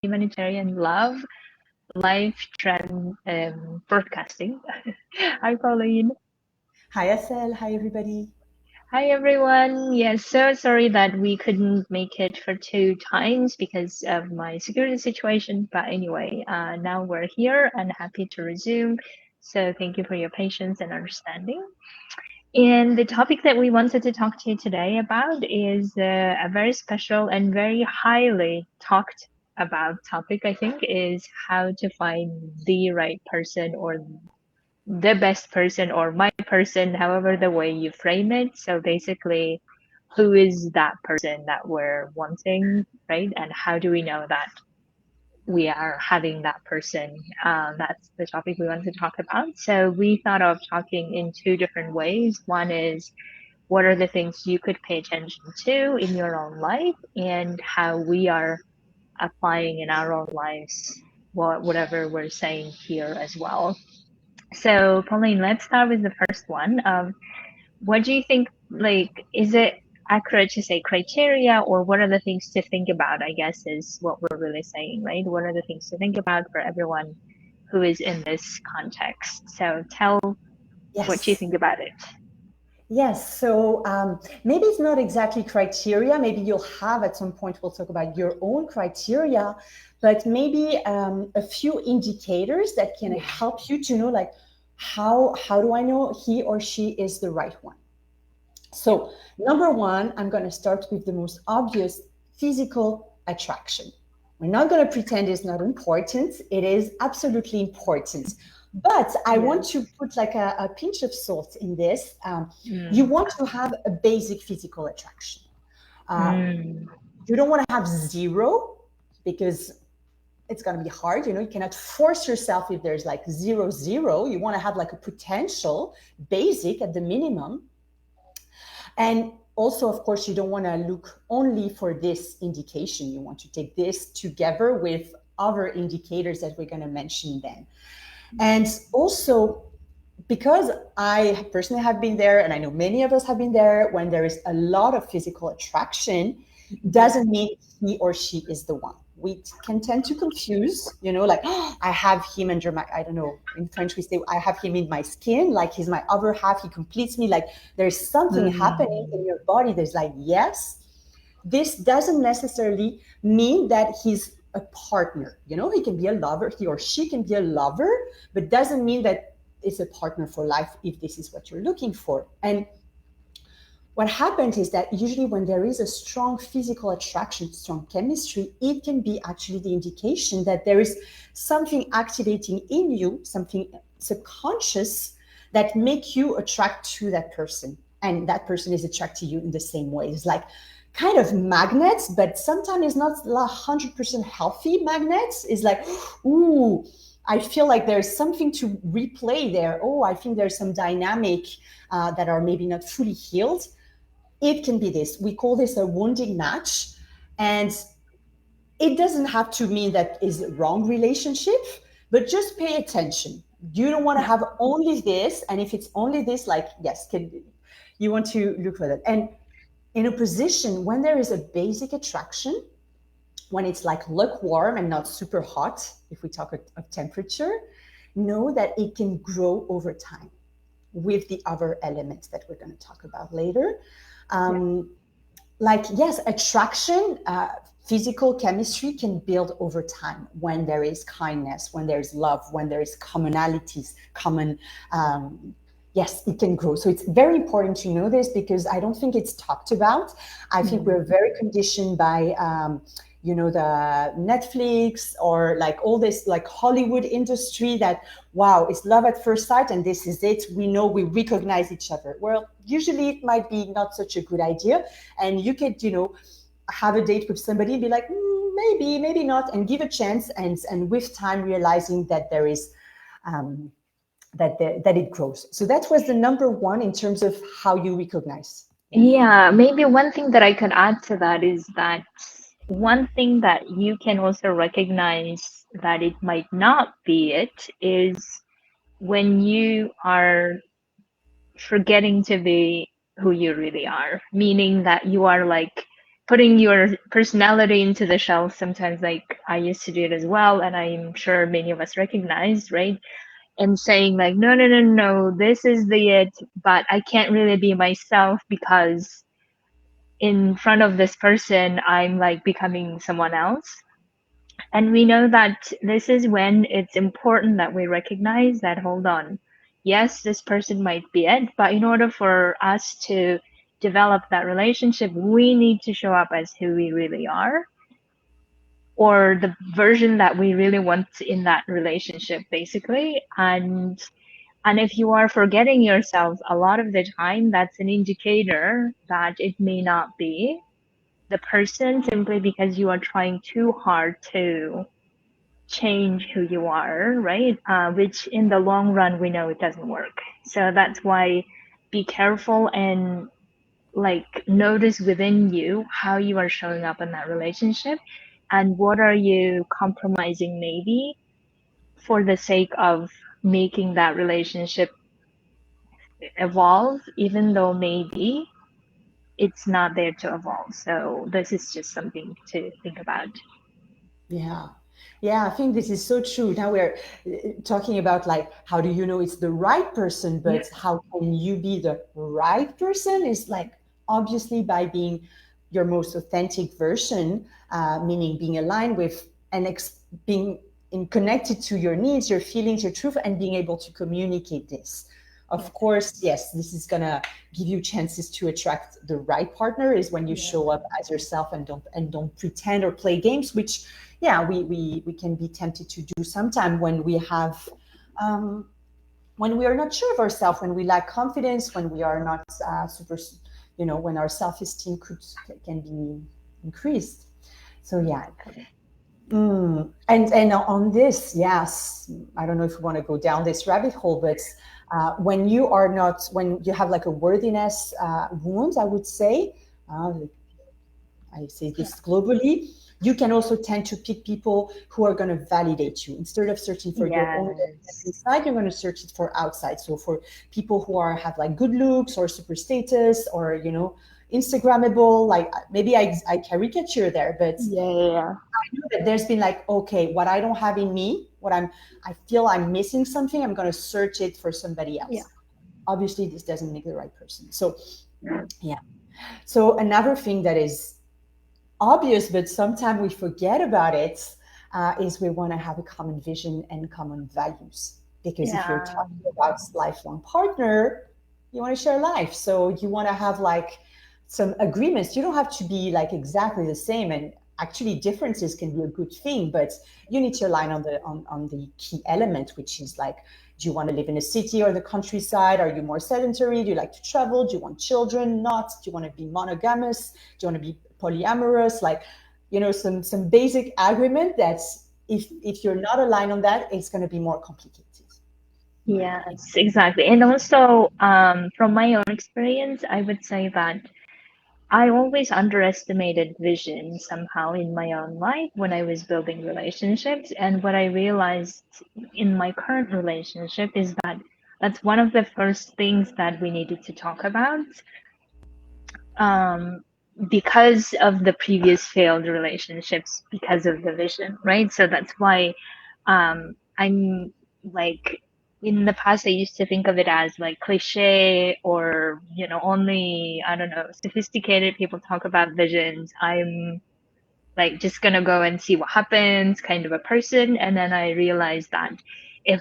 Humanitarian Love live trend broadcasting. Hi, Pauline. Hi, Asel. Hi, everybody. Hi, everyone. Yes, so sorry that we couldn't make it for 2 times because of my security situation. But anyway, now we're here and happy to resume. So thank you for your patience and understanding. And the topic that we wanted to talk to you today about is a very special and very highly talked about topic, I think, is how to find the right person or the best person or my person, however the way you frame it. So basically, who is that person that we're wanting, right? And how do we know that we are having that person? That's the topic we want to talk about. So we thought of talking in 2 different ways. One is what are the things you could pay attention to in your own life and how we are applying in our own lives whatever we're saying here as well. So, Pauline, let's start with the first one. What do you think, like, is it accurate to say criteria or what are the things to think about, I guess, is what we're really saying, right? What are the things to think about for everyone who is in this context? So tell what you Yes. think about it. Yes. So maybe it's not exactly criteria. Maybe you'll have at some point, we'll talk about your own criteria, but maybe a few indicators that can help you to know, like, how do I know he or she is the right one? So, number one, I'm going to start with the most obvious physical attraction. We're not going to pretend it's not important. It is absolutely important. But I Yeah. want to put like a pinch of salt in this. You Mm. want to have a basic physical attraction. Uh, Mm. you don't want to have zero because it's going to be hard. You cannot force yourself if there's like zero, zero. You want to have like a potential basic at the minimum. And also, of course, you don't want to look only for this indication. You want to take this together with other indicators that we're going to mention then. And also, because I personally have been there, and I know many of us have been there, when there is a lot of physical attraction, doesn't mean he or she is the one. We can tend to confuse, like, oh, I have him under my, I don't know, in French we say, I have him in my skin, like he's my other half, he completes me, like there's something happening Mm. in your body. There's like, yes, this doesn't necessarily mean that he's a partner. He can be a lover, he or she can be a lover, but doesn't mean that it's a partner for life if this is what you're looking for. And what happens is that usually when there is a strong physical attraction, strong chemistry, it can be actually the indication that there is something activating in you, something subconscious that make you attract to that person. And that person is attracted to you in the same way. It's like kind of magnets, but sometimes it's not 100% healthy magnets. It's like, ooh, I feel like there's something to replay there. Oh, I think there's some dynamic that are maybe not fully healed. It can be this. We call this a wounding match. And it doesn't have to mean that is a wrong relationship, but just pay attention. You don't want to Yeah. have only this. And if it's only this, like, yes, you want to look for that. And in a position when there is a basic attraction, when it's like lukewarm and not super hot, if we talk of temperature, know that it can grow over time with the other elements that we're going to talk about later. Yeah. Like, yes, attraction, physical chemistry can build over time when there is kindness, when there's love, when there is commonalities, yes, it can grow. So it's very important to know this because I don't think it's talked about. I think Mm. we're very conditioned by the Netflix or like all this like Hollywood industry that, wow, it's love at first sight and this is it. We know, we recognize each other. Well, usually it might be not such a good idea. And you could, have a date with somebody and be like, maybe, maybe not, and give a chance. And with time, realizing that there is, that it grows. So that was the number one in terms of how you recognize. Yeah, maybe one thing that I could add to that is that one thing that you can also recognize that it might not be it is when you are forgetting to be who you really are, meaning that you are like putting your personality into the shelf. Sometimes, like I used to do it as well, and I'm sure many of us recognize, right? And saying like, no, no, no, no, this is the it, but I can't really be myself because in front of this person, I'm like becoming someone else. And we know that this is when it's important that we recognize that, hold on, yes, this person might be it, but in order for us to develop that relationship, we need to show up as who we really are, or the version that we really want in that relationship, basically. And if you are forgetting yourself a lot of the time, that's an indicator that it may not be the person, simply because you are trying too hard to change who you are, right? Which in the long run, we know it doesn't work. So that's why be careful and like notice within you how you are showing up in that relationship, and what are you compromising maybe for the sake of making that relationship evolve, even though maybe it's not there to evolve. So this is just something to think about. Yeah. Yeah, I think this is so true. Now we're talking about like how do you know it's the right person, Yeah. but how can you be the right person is like obviously by being your most authentic version, meaning being aligned with and being connected to your needs, your feelings, your truth, and being able to communicate this. Of Yes. course, yes, this is gonna give you chances to attract the right partner is when you Yeah. show up as yourself and don't pretend or play games, which yeah, we can be tempted to do sometime when we have when we are not sure of ourselves, when we lack confidence, when we are not super, when our self-esteem can be increased. So yeah. Exactly. And on this, yes, I don't know if we want to go down this rabbit hole, but when you have like a worthiness wound, I would say, I say Yeah. this globally, you can also tend to pick people who are going to validate you. Instead of searching for your own worthiness Yes. inside, you're going to search it for outside. So for people who have like good looks or super status or, Instagrammable, like maybe I caricature there, but Yeah, yeah, yeah. know that there's been like, okay, what I don't have in me, I feel I'm missing something, I'm going to search it for somebody Yeah. else. Obviously, this doesn't make the right person. So, yeah. So, another thing that is obvious, but sometimes we forget about it, is we want to have a common vision and common values. Because if you're Yeah. talking about lifelong partner, you want to share life. So you want to have like some agreements. You don't have to be like exactly the same. And actually differences can be a good thing, but you need to align on the key element, which is like, do you want to live in a city or the countryside? Are you more sedentary? Do you like to travel? Do you want children? Not? Do you want to be monogamous? Do you want to be polyamorous? Like, some basic agreement that's if you're not aligned on that, it's going to be more complicated. Yes, exactly. And also, from my own experience, I would say that I always underestimated vision somehow in my own life when I was building relationships. And what I realized in my current relationship is that that's one of the first things that we needed to talk about, um, because of the previous failed relationships, because of the vision, right? So that's why I'm like, in the past, I used to think of it as like cliche, or, only, I don't know, sophisticated people talk about visions. I'm like just gonna go and see what happens kind of a person. And then I realized that if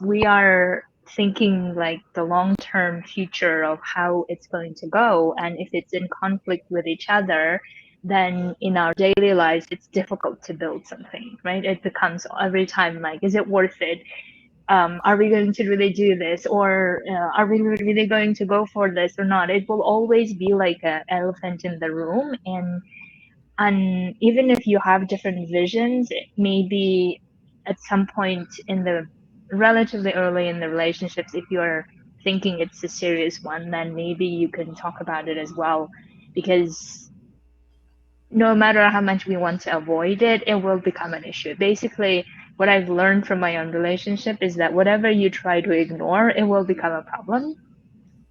we are thinking like the long term future of how it's going to go, and if it's in conflict with each other, then in our daily lives it's difficult to build something, right? It becomes every time like, is it worth it? Are we going to really do this, or are we really going to go for this or not? It will always be like an elephant in the room. And even if you have different visions, maybe at some point in the relatively early in the relationships, if you're thinking it's a serious one, then maybe you can talk about it as well. Because no matter how much we want to avoid it, it will become an issue. Basically, what I've learned from my own relationship is that whatever you try to ignore, it will become a problem.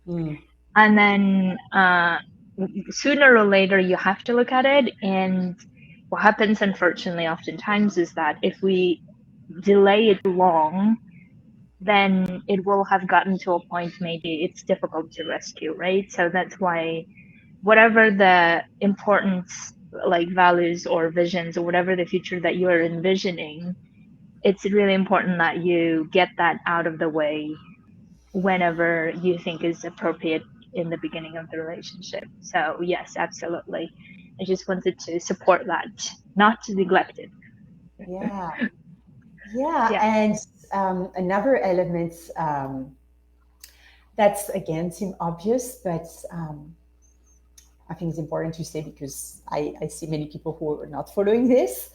Mm. And then sooner or later you have to look at it. And what happens, unfortunately, oftentimes is that if we delay it long, then it will have gotten to a point maybe it's difficult to rescue, right? So that's why whatever the importance, like values or visions or whatever the future that you are envisioning, it's really important that you get that out of the way whenever you think is appropriate in the beginning of the relationship. So yes, absolutely. I just wanted to support that, not to neglect it. Yeah. Yeah. Yeah. And another element that's again seem obvious, but I think it's important to say because I see many people who are not following this,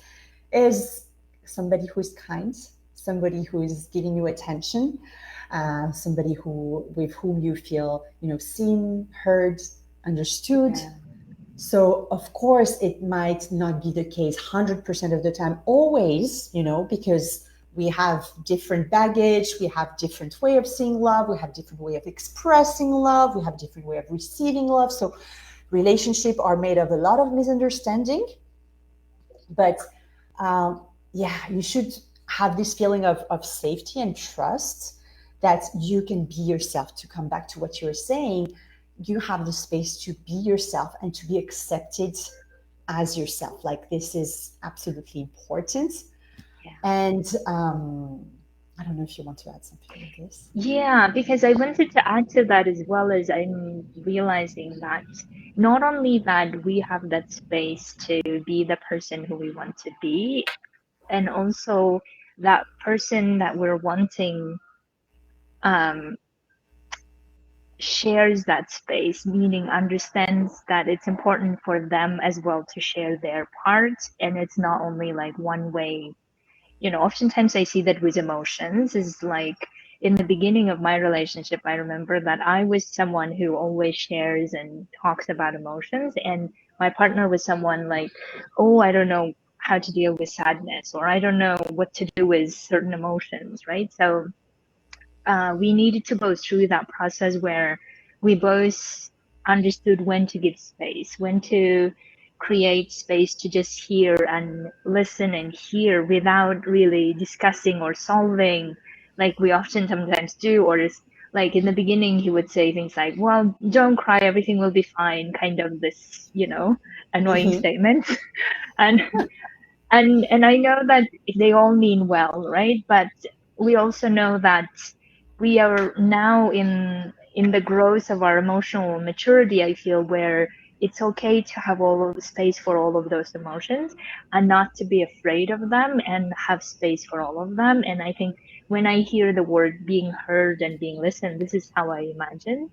is somebody who's kind, somebody who is giving you attention, somebody who with whom you feel seen, heard, understood. Yeah. So of course it might not be the case 100% of the time, always, because we have different baggage, we have different way of seeing love, we have different way of expressing love, we have different way of receiving love. So relationships are made of a lot of misunderstanding, but yeah, you should have this feeling of safety and trust that you can be yourself. To come back to what you're saying, you have the space to be yourself and to be accepted as yourself. Like, this is absolutely important. Yeah. And I don't know if you want to add something like this. Yeah, because I wanted to add to that as well. As I'm realizing that not only that we have that space to be the person who we want to be, and also that person that we're wanting um, shares that space, meaning understands that it's important for them as well to share their part, and it's not only like one way. Oftentimes I see that with emotions is like in the beginning of my relationship, I remember that I was someone who always shares and talks about emotions, and my partner was someone like, oh, I don't know how to deal with sadness, or I don't know what to do with certain emotions, right? So we needed to go through that process where we both understood when to give space, when to create space to just hear and listen and hear without really discussing or solving like we often sometimes do. Or is like in the beginning, he would say things like, well, don't cry, everything will be fine, kind of this, annoying Mm-hmm. statement. and and I know that they all mean well, right? But we also know that we are now in the growth of our emotional maturity, I feel, where it's okay to have all of the space for all of those emotions and not to be afraid of them and have space for all of them. And I think when I hear the word being heard and being listened, this is how I imagine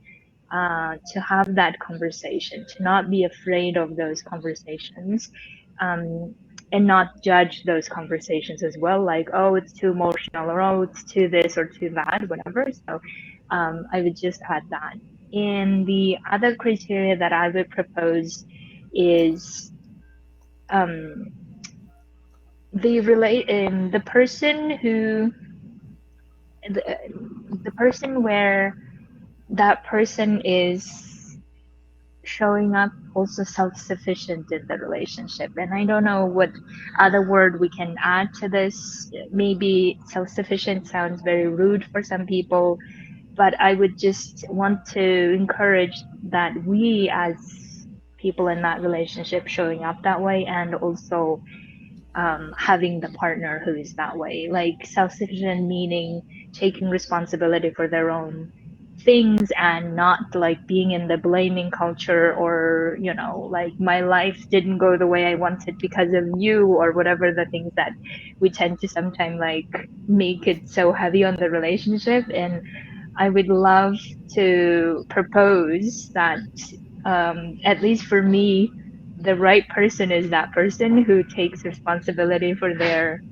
to have that conversation, to not be afraid of those conversations, um, and not judge those conversations as well, like, oh, it's too emotional, or oh, it's too this or too that, whatever. So I would just add that. And the other criteria that I would propose is the person who the, the person where that person is showing up also self-sufficient in the relationship. And I don't know what other word we can add to this. Maybe self-sufficient sounds very rude for some people, but I would just want to encourage that we as people in that relationship showing up that way, and also having the partner who is that way, like self-sufficient meaning taking responsibility for their own things and not like being in the blaming culture, or like my life didn't go the way I wanted because of you, or whatever the things that we tend to sometimes like make it so heavy on the relationship. And I would love to propose that at least for me, the right person is that person who takes responsibility for their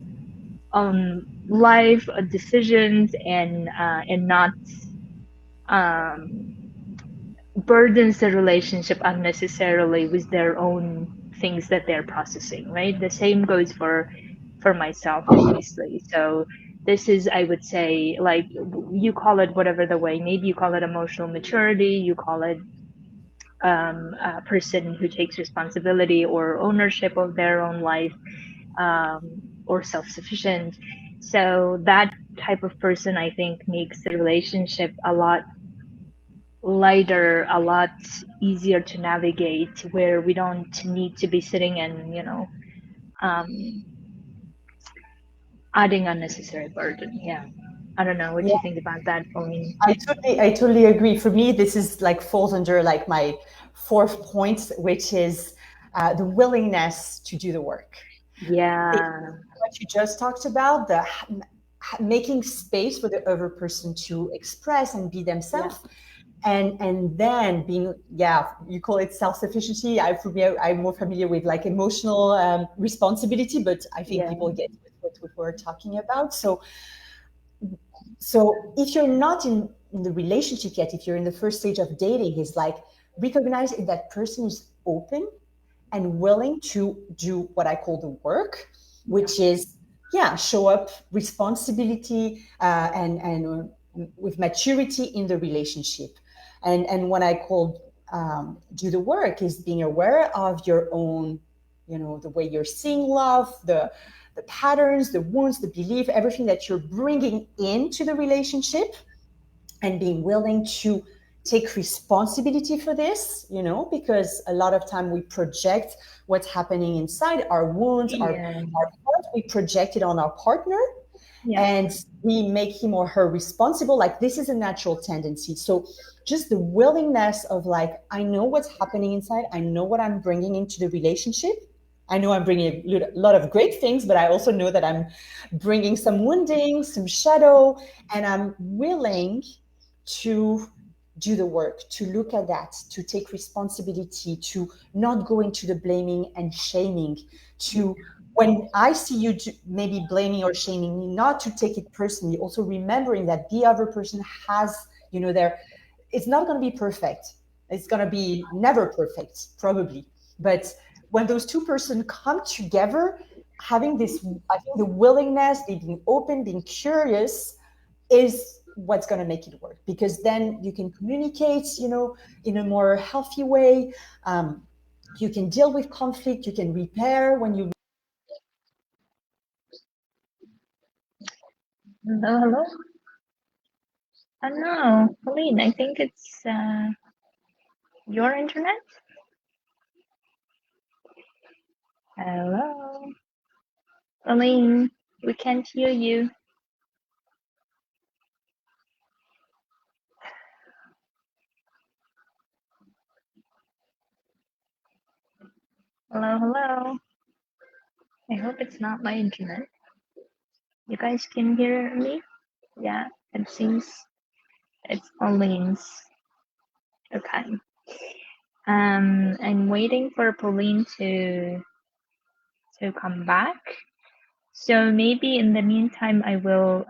life decisions, and not um, burdens the relationship unnecessarily with their own things that they're processing. Right. The same goes for myself, obviously. So this is, I would say, like, you call it whatever the way. Maybe you call it emotional maturity. You call it a person who takes responsibility or ownership of their own life, or self-sufficient. So that type of person, I think, makes the relationship a lot lighter, a lot easier to navigate, where we don't need to be sitting and, um, adding unnecessary burden. Yeah. I don't know what Yeah, you think about that, Pauline. I totally agree. For me, this is like falls under like my fourth point, which is the willingness to do the work. It's Yeah. what you just talked about, the making space for the other person to express and be Yeah. themselves, and then being, yeah, you call it self-sufficiency. For me, I'm more familiar with like emotional responsibility, but I think Yeah. people get what we're talking about. So if you're not in the relationship yet, if you're in the first stage of dating, is like recognize if that person is open and willing to do what I call the work, Yeah. which is, yeah, show up responsibility and with maturity in the relationship. And what I call do the work is being aware of your own, the way you're seeing love, the patterns, the wounds, the belief, everything that you're bringing into the relationship, and being willing to take responsibility for this, because a lot of time we project what's happening inside our wounds, Yeah. our hurt, we project it on our partner, Yeah. and we make him or her responsible. Like this is a natural tendency. So just the willingness of like, I know what's happening inside, I know what I'm bringing into the relationship, I know I'm bringing a lot of great things, but I also know that I'm bringing some wounding, some shadow, and I'm willing to do the work, to look at that, to take responsibility, to not go into the blaming and shaming, to, when I see you maybe blaming or shaming me, not to take it personally, also remembering that the other person has, their, it's not going to be perfect. It's going to be never perfect, probably. But when those two persons come together, having this, I think the willingness, being open, being curious, is what's going to make it work, because then you can communicate, in a more healthy way. You can deal with conflict, you can repair when you. Hello, hello. Oh no, Pauline, I think it's your internet. Hello, Pauline, we can't hear you. Hello, hello. I hope it's not my internet. You guys can hear me? Yeah, it seems it's Pauline's. Okay. I'm waiting for Pauline to come back. So maybe in the meantime, I will.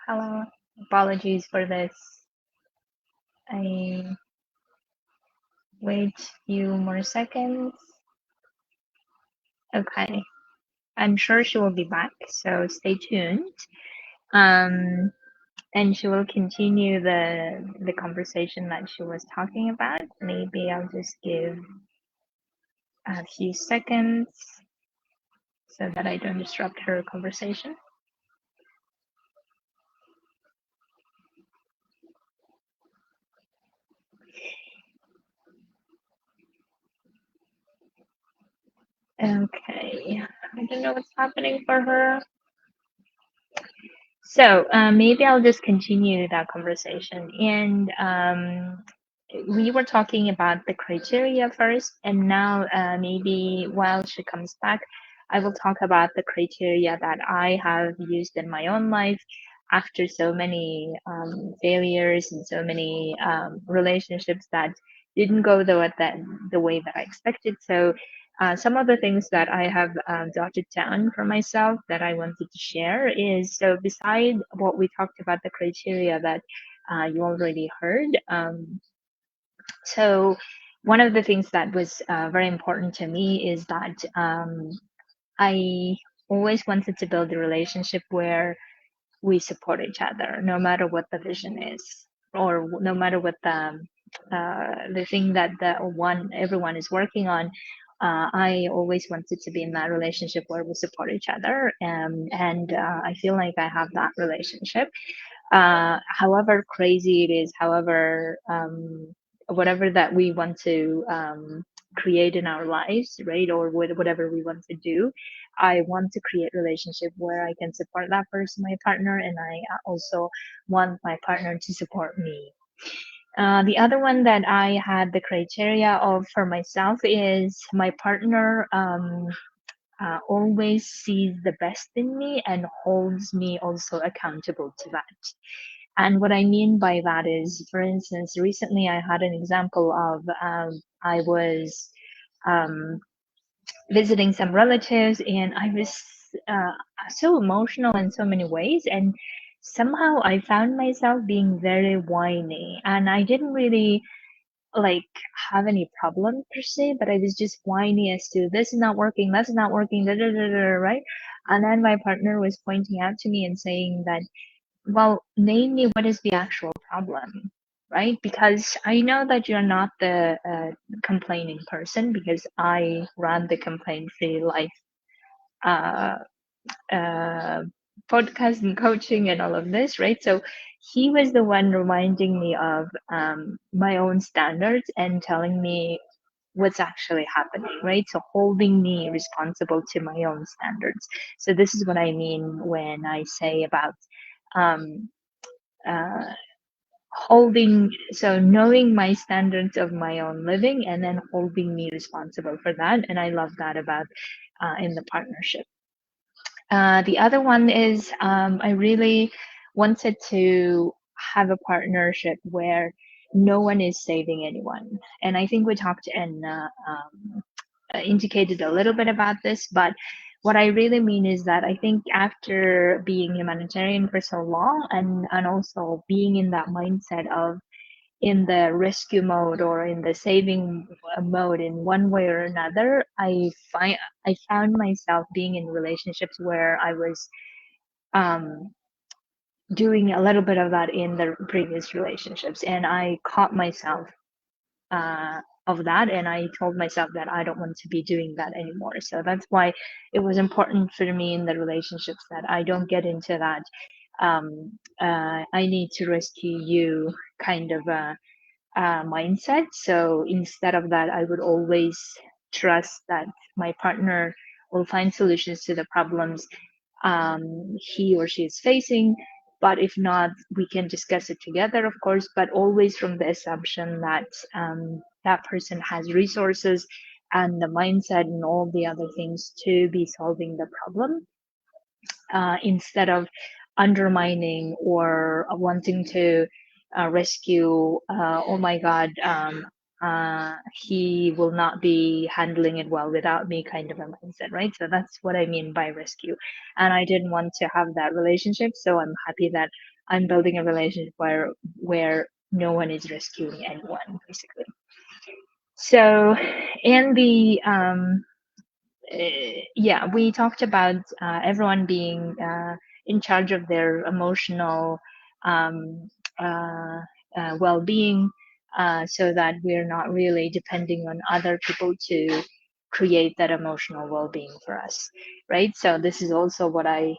Hello. Apologies for this. I wait few more seconds. Okay. I'm sure she will be back, so stay tuned. Um, and she will continue the conversation that she was talking about. Maybe I'll just give a few seconds so that I don't disrupt her conversation. Okay. I don't know what's happening for her. So maybe I'll just continue that conversation. And we were talking about the criteria first, and now maybe while she comes back, I will talk about the criteria that I have used in my own life after so many failures and so many relationships that didn't go the way that I expected. So some of the things that I have jotted down for myself that I wanted to share is, so beside what we talked about, the criteria that you already heard. So one of the things that was very important to me is that I always wanted to build a relationship where we support each other, no matter what the vision is. or no matter what the thing that everyone is working on, I always wanted to be in that relationship where we support each other, and I feel like I have that relationship. However crazy it is, however whatever that we want to create in our lives, right, or whatever we want to do, I want to create relationship where I can support that person, my partner, and I also want my partner to support me. The other one that I had the criteria of for myself is my partner always sees the best in me and holds me also accountable to that. And what I mean by that is, for instance, recently I had an example of I was um, visiting some relatives, and I was uh, so emotional in so many ways. And somehow I found myself being very whiny, and I didn't really like have any problem per se, but I was just whiny as to this is not working, that's not working, da, da, da, da, right? And then my partner was pointing out to me and saying that, well, name me what is the actual problem, right? Because I know that you're not the complaining person, because I run the complaint-free life uh, uh, podcast and coaching and all of this, right? So he was the one reminding me of my own standards and telling me what's actually happening, right? So holding me responsible to my own standards. So this is what I mean when I say about um, uh, holding, so knowing my standards of my own living and then holding me responsible for that. And I love that about in the partnership. The other one is I really wanted to have a partnership where no one is saving anyone. And I think we talked and indicated a little bit about this, but what I really mean is that I think after being humanitarian for so long, and also being in that mindset of in the rescue mode or in the saving mode in one way or another, I found myself being in relationships where I was um, doing a little bit of that in the previous relationships, and I caught myself of that, and I told myself that I don't want to be doing that anymore. So that's why it was important for me in the relationships that I don't get into that I need to rescue you kind of mindset. So instead of that, I would always trust that my partner will find solutions to the problems he or she is facing. But if not, we can discuss it together, of course, but always from the assumption that that person has resources and the mindset and all the other things to be solving the problem, instead of undermining or wanting to rescue, oh my God, he will not be handling it well without me kind of a mindset, right? So that's what I mean by rescue. And I didn't want to have that relationship. So I'm happy that I'm building a relationship where no one is rescuing anyone, basically. So, and the yeah, we talked about everyone being in charge of their emotional um, uh, well-being, so that we're not really depending on other people to create that emotional well-being for us, right? So this is also what I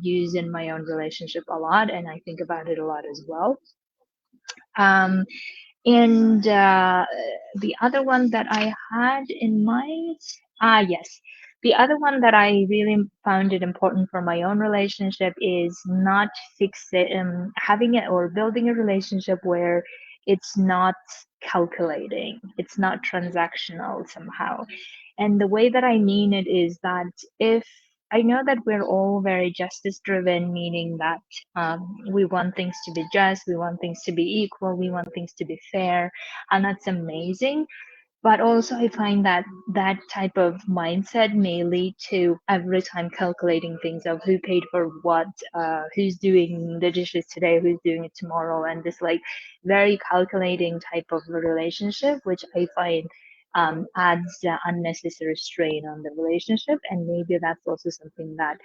use in my own relationship a lot, and I think about it a lot as well. Um, and the other one that I had in mind, yes, the other one that I really found it important for my own relationship is not having it or building a relationship where it's not calculating, it's not transactional somehow. And the way that I mean it is that if I know that we're all very justice driven, meaning that we want things to be just, we want things to be equal, we want things to be fair, and that's amazing. But also, I find that that type of mindset may lead to every time calculating things of who paid for what, who's doing the dishes today, who's doing it tomorrow, and this like very calculating type of relationship, which I find adds unnecessary strain on the relationship. And maybe that's also something that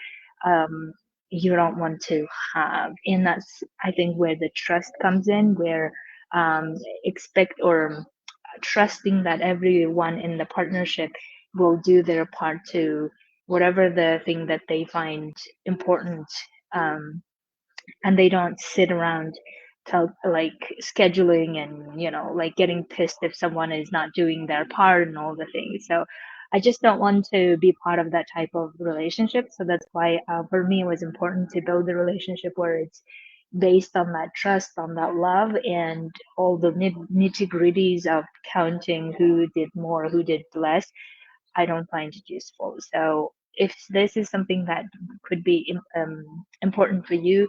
you don't want to have. And that's, I think, where the trust comes in, where expect or trusting that everyone in the partnership will do their part to whatever the thing that they find important, um, and they don't sit around like scheduling and like getting pissed if someone is not doing their part and all the things. So I just don't want to be part of that type of relationship. So that's why, for me, it was important to build a relationship where it's based on that trust, on that love, and all the nitty gritties of counting who did more, who did less. I don't find it useful. So if this is something that could be important for you,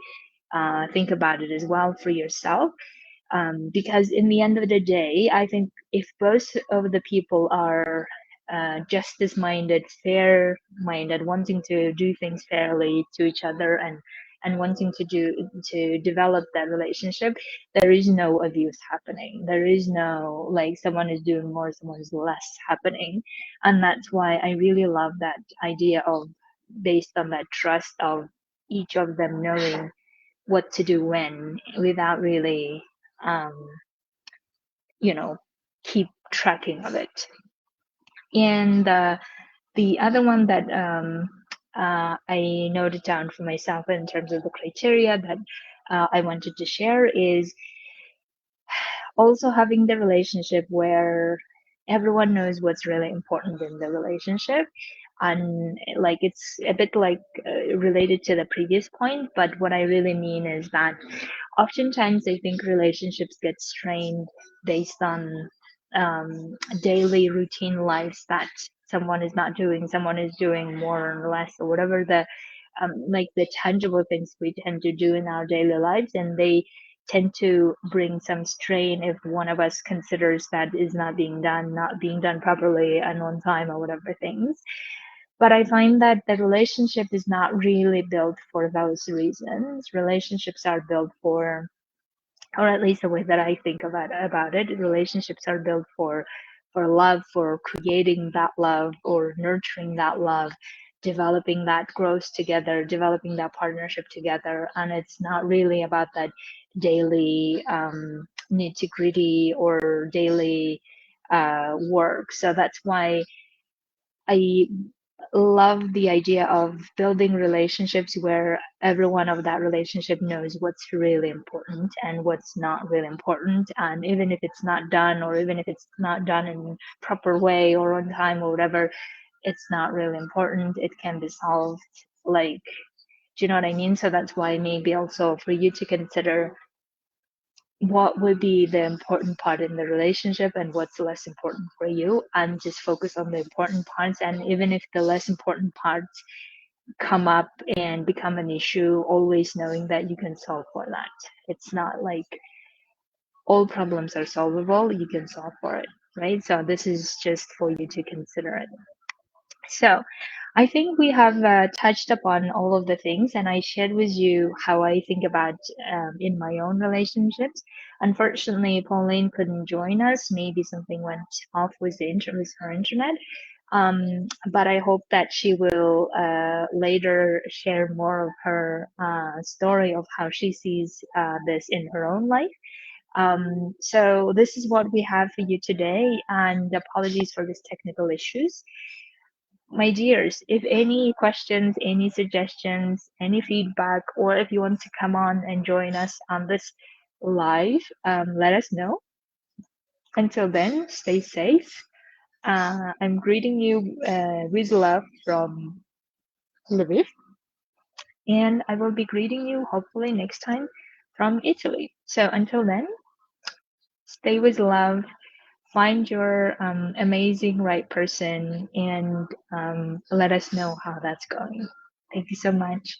think about it as well for yourself. Because in the end of the day, I think if both of the people are justice minded, fair minded, wanting to do things fairly to each other, and wanting to develop that relationship, there is no abuse happening. There is no like someone is doing more, someone is less happening. And that's why I really love that idea of based on that trust of each of them knowing what to do when without really um, you know keep tracking of it. And the other one that I noted down for myself in terms of the criteria that I wanted to share is also having the relationship where everyone knows what's really important in the relationship. And like it's a bit like related to the previous point, but what I really mean is that oftentimes I think relationships get strained based on daily routine lives that someone is not doing, someone is doing more or less, or whatever the like the tangible things we tend to do in our daily lives, and they tend to bring some strain if one of us considers that is not being done properly and on time or whatever things. But I find that the relationship is not really built for those reasons. Relationships are built for, or at least the way that I think about it, relationships are built for love, for creating that love or nurturing that love, developing that growth together, developing that partnership together. And it's not really about that daily nitty gritty or daily work. So that's why I love the idea of building relationships where everyone of that relationship knows what's really important and what's not really important. And even if it's not done, or even if it's not done in proper way or on time or whatever, it's not really important. It can be solved. Like, do you know what I mean? So that's why maybe also for you to consider what would be the important part in the relationship and what's less important for you, and just focus on the important parts. And even if the less important parts come up and become an issue, always knowing that you can solve for that. It's not like all problems are solvable, you can solve for it, right? So this is just for you to consider it. So I think we have touched upon all of the things, and I shared with you how I think about in my own relationships. Unfortunately, Pauline couldn't join us. Maybe something went off with with her internet. But I hope that she will later share more of her story of how she sees this in her own life. So this is what we have for you today, and apologies for these technical issues. My dears, if any questions, any suggestions, any feedback, or if you want to come on and join us on this live, let us know. Until then, stay safe. I'm greeting you with love from Lviv, and I will be greeting you hopefully next time from Italy. So until then, stay with love, find your amazing right person, and let us know how that's going. Thank you so much.